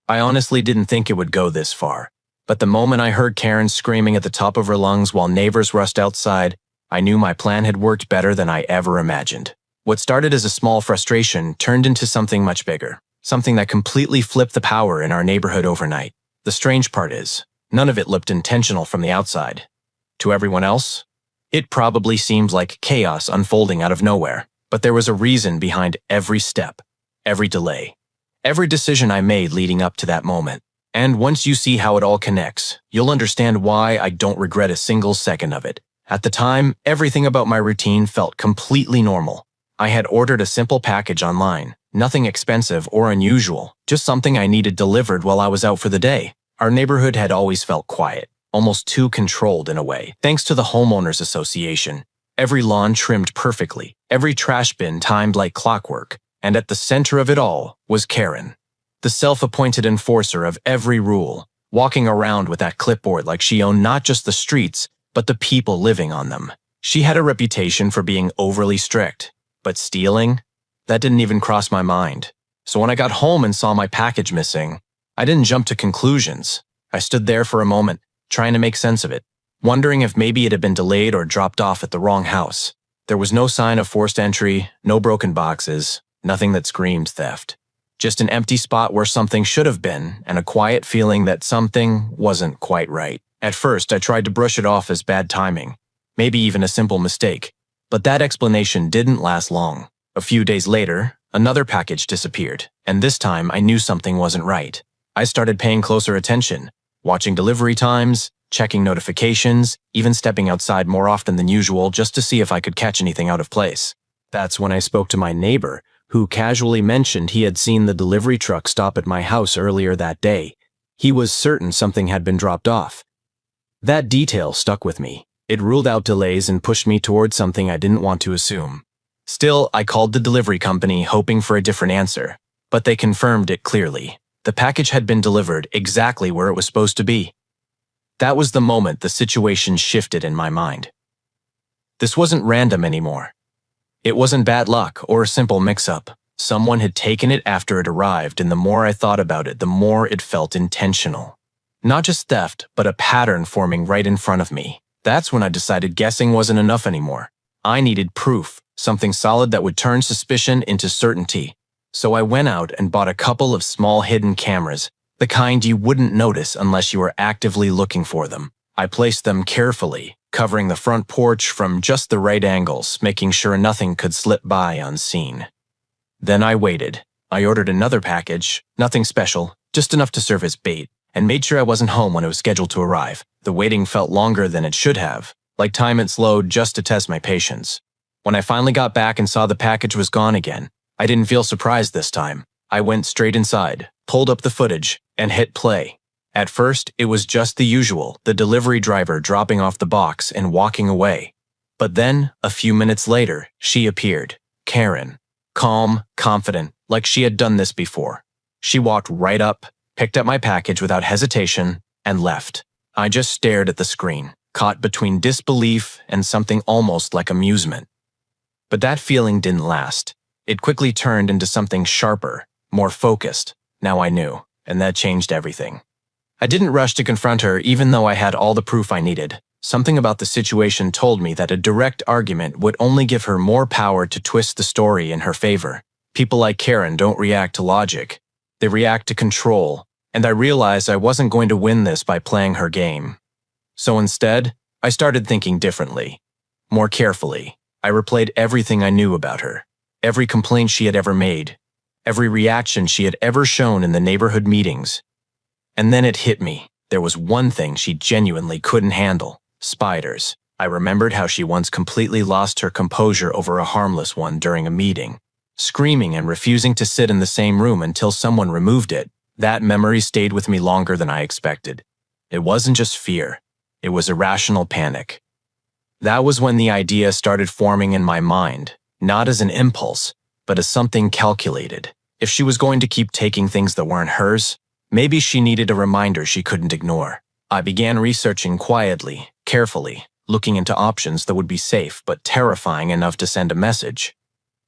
I honestly didn't think it would go this far. But the moment I heard Karen screaming at the top of her lungs while neighbors rushed outside, I knew my plan had worked better than I ever imagined. What started as a small frustration turned into something much bigger, something that completely flipped the power in our neighborhood overnight. The strange part is, none of it looked intentional from the outside. To everyone else, it probably seemed like chaos unfolding out of nowhere, but there was a reason behind every step, every delay, every decision I made leading up to that moment. And once you see how it all connects, you'll understand why I don't regret a single second of it. At the time, everything about my routine felt completely normal. I had ordered a simple package online, nothing expensive or unusual, just something I needed delivered while I was out for the day. Our neighborhood had always felt quiet, almost too controlled in a way, thanks to the Homeowners Association. Every lawn trimmed perfectly, every trash bin timed like clockwork, and at the center of it all was Karen, the self-appointed enforcer of every rule, walking around with that clipboard like she owned not just the streets, but the people living on them. She had a reputation for being overly strict, but stealing? That didn't even cross my mind. So when I got home and saw my package missing, I didn't jump to conclusions. I stood there for a moment, trying to make sense of it, wondering if maybe it had been delayed or dropped off at the wrong house. There was no sign of forced entry, no broken boxes, nothing that screamed theft. Just an empty spot where something should have been, and a quiet feeling that something wasn't quite right. At first, I tried to brush it off as bad timing, maybe even a simple mistake. But that explanation didn't last long. A few days later, another package disappeared, and this time I knew something wasn't right. I started paying closer attention, watching delivery times, checking notifications, even stepping outside more often than usual just to see if I could catch anything out of place. That's when I spoke to my neighbor, who casually mentioned he had seen the delivery truck stop at my house earlier that day. He was certain something had been dropped off. That detail stuck with me. It ruled out delays and pushed me towards something I didn't want to assume. Still, I called the delivery company hoping for a different answer, but they confirmed it clearly. The package had been delivered exactly where it was supposed to be. That was the moment the situation shifted in my mind. This wasn't random anymore. It wasn't bad luck or a simple mix-up. Someone had taken it after it arrived, and the more I thought about it, the more it felt intentional. Not just theft, but a pattern forming right in front of me. That's when I decided guessing wasn't enough anymore. I needed proof, something solid that would turn suspicion into certainty. So I went out and bought a couple of small hidden cameras, the kind you wouldn't notice unless you were actively looking for them. I placed them carefully, covering the front porch from just the right angles, making sure nothing could slip by unseen. Then I waited. I ordered another package, nothing special, just enough to serve as bait, and made sure I wasn't home when it was scheduled to arrive. The waiting felt longer than it should have, like time had slowed just to test my patience. When I finally got back and saw the package was gone again, I didn't feel surprised this time. I went straight inside, pulled up the footage, and hit play. At first, it was just the usual, the delivery driver dropping off the box and walking away. But then, a few minutes later, she appeared, Karen. Calm, confident, like she had done this before. She walked right up, picked up my package without hesitation, and left. I just stared at the screen, caught between disbelief and something almost like amusement. But that feeling didn't last. It quickly turned into something sharper, more focused. Now I knew, and that changed everything. I didn't rush to confront her even though I had all the proof I needed. Something about the situation told me that a direct argument would only give her more power to twist the story in her favor. People like Karen don't react to logic. They react to control, and I realized I wasn't going to win this by playing her game. So instead, I started thinking differently, more carefully. I replayed everything I knew about her, every complaint she had ever made, every reaction she had ever shown in the neighborhood meetings. And then it hit me. There was one thing she genuinely couldn't handle: spiders. I remembered how she once completely lost her composure over a harmless one during a meeting, screaming and refusing to sit in the same room until someone removed it. That memory stayed with me longer than I expected. It wasn't just fear. It was irrational panic. That was when the idea started forming in my mind, not as an impulse, but as something calculated. If she was going to keep taking things that weren't hers, maybe she needed a reminder she couldn't ignore. I began researching quietly, carefully, looking into options that would be safe but terrifying enough to send a message.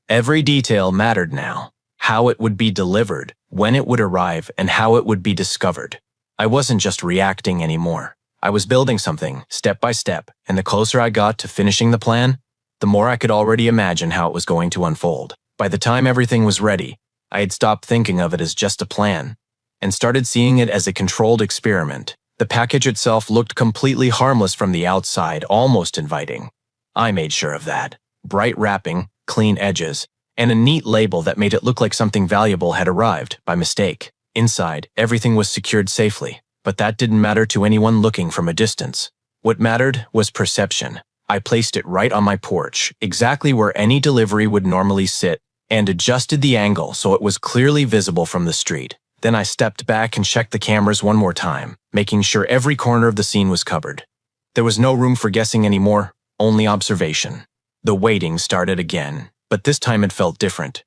Every detail mattered now: how it would be delivered, when it would arrive, and how it would be discovered. I wasn't just reacting anymore. I was building something, step by step, and the closer I got to finishing the plan, the more I could already imagine how it was going to unfold. By the time everything was ready, I had stopped thinking of it as just a plan and started seeing it as a controlled experiment. The package itself looked completely harmless from the outside, almost inviting. I made sure of that. Bright wrapping, clean edges, and a neat label that made it look like something valuable had arrived by mistake. Inside, everything was secured safely, but that didn't matter to anyone looking from a distance. What mattered was perception. I placed it right on my porch, exactly where any delivery would normally sit, and adjusted the angle so it was clearly visible from the street. Then I stepped back and checked the cameras one more time, making sure every corner of the scene was covered. There was no room for guessing anymore, only observation. The waiting started again, but this time it felt different.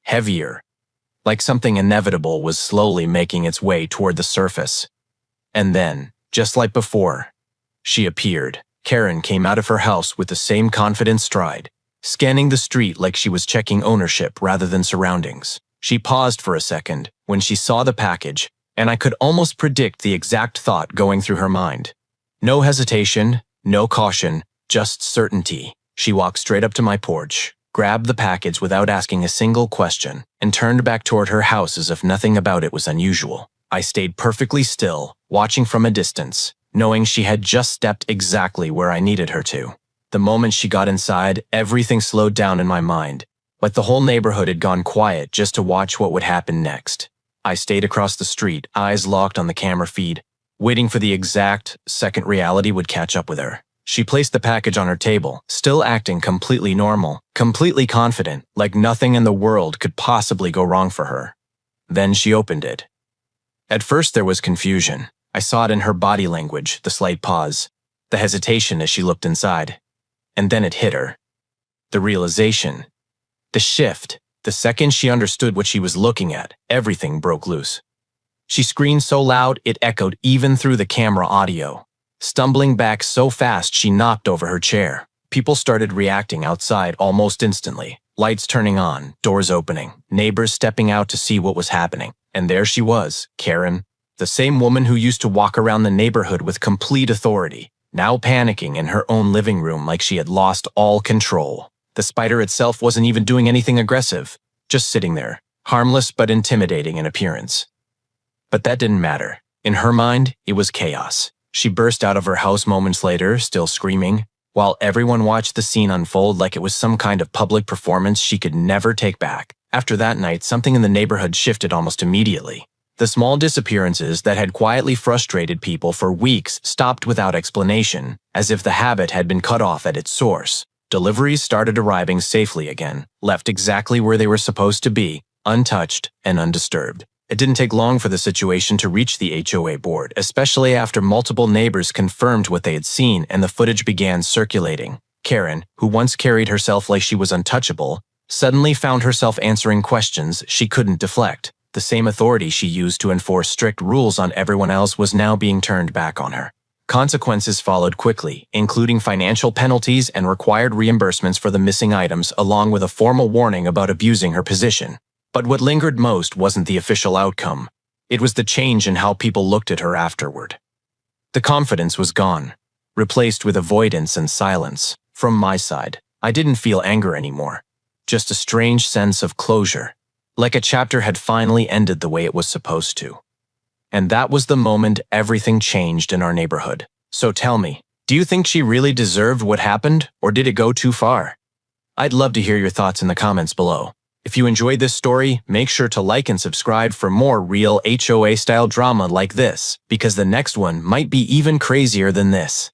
Heavier, like something inevitable was slowly making its way toward the surface. And then, just like before, she appeared. Karen came out of her house with the same confident stride, scanning the street like she was checking ownership rather than surroundings. She paused for a second when she saw the package, and I could almost predict the exact thought going through her mind. No hesitation, no caution, just certainty. She walked straight up to my porch, grabbed the package without asking a single question, and turned back toward her house as if nothing about it was unusual. I stayed perfectly still, watching from a distance, knowing she had just stepped exactly where I needed her to. The moment she got inside, everything slowed down in my mind, like the whole neighborhood had gone quiet just to watch what would happen next. I stayed across the street, eyes locked on the camera feed, waiting for the exact second reality would catch up with her. She placed the package on her table, still acting completely normal, completely confident, like nothing in the world could possibly go wrong for her. Then she opened it. At first there was confusion. I saw it in her body language, the slight pause, the hesitation as she looked inside. And then it hit her. The realization. The shift. The second she understood what she was looking at, everything broke loose. She screamed so loud it echoed even through the camera audio. Stumbling back so fast she knocked over her chair. People started reacting outside almost instantly. Lights turning on, doors opening, neighbors stepping out to see what was happening. And there she was, Karen, the same woman who used to walk around the neighborhood with complete authority, now panicking in her own living room like she had lost all control. The spider itself wasn't even doing anything aggressive, just sitting there, harmless but intimidating in appearance. But that didn't matter. In her mind, it was chaos. She burst out of her house moments later, still screaming, while everyone watched the scene unfold like it was some kind of public performance she could never take back. After that night, something in the neighborhood shifted almost immediately. The small disappearances that had quietly frustrated people for weeks stopped without explanation, as if the habit had been cut off at its source. Deliveries started arriving safely again, left exactly where they were supposed to be, untouched and undisturbed. It didn't take long for the situation to reach the HOA board, especially after multiple neighbors confirmed what they had seen and the footage began circulating. Karen, who once carried herself like she was untouchable, suddenly found herself answering questions she couldn't deflect. The same authority she used to enforce strict rules on everyone else was now being turned back on her. Consequences followed quickly, including financial penalties and required reimbursements for the missing items, along with a formal warning about abusing her position. But what lingered most wasn't the official outcome. It was the change in how people looked at her afterward. The confidence was gone, replaced with avoidance and silence. From my side, I didn't feel anger anymore, just a strange sense of closure, like a chapter had finally ended the way it was supposed to. And that was the moment everything changed in our neighborhood. So tell me, do you think she really deserved what happened, or did it go too far? I'd love to hear your thoughts in the comments below. If you enjoyed this story, make sure to like and subscribe for more real HOA-style drama like this, because the next one might be even crazier than this.